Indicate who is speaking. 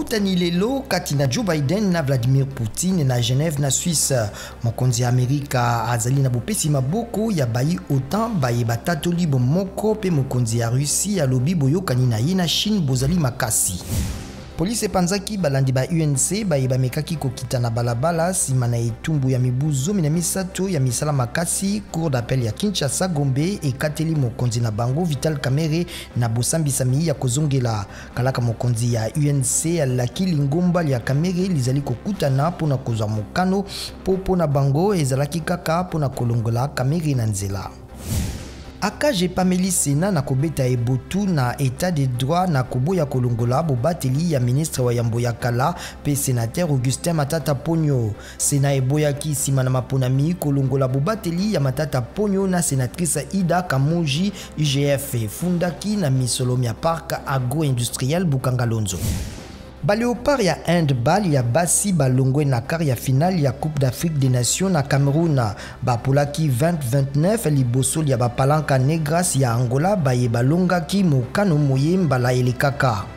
Speaker 1: Bakutani lelo kati na Joe Biden na Vladimir Poutine na Genève na Suisse. Mokonzi ya Amerika azali na bopesi maboko ya bayi OTAN baye batatoli bomoko pe mokonzi ya Russie alobi boyokani na ye na Chine bozali makasi. Police panzaki balandi ba UNC baye bamekaki kokita na balabala sima na etumbu ya mibuzo mina misato ya misala makasi. Cour d'appel ya Kinshasa Gombe ekateli mokonzi na bango Vital Kamerhe na bosambisa mi ya kozongela kalaka mokonzi ya UNC alaki lingomba ya Kamerhe lizali kokutana pona kozwa mokano popo na bango ezalaki kaka pona kolongola Kamerhe na nzela. Akaje pameli Sena na kobeta ebotu na état de droit na koboya kolongola bobateli ya ministre wa yambo ya kala pe sénateur Augustin Matata Ponyo. Sena eboyaki sima na maponami kolongola bobateli ya Matata Ponyo na sénatrice Ida Kamoji IGF fundaki na misolomia parc agro-industriel Bukangalonzo. Baléopard ya handball ya basi balongwe na quart ya finale ya Coupe d'Afrique des Nations na Cameroun. Bapolaki 20-29 libosoli ya bapalanka negras ya Angola baye balongaki mokano moye mbala elekaka.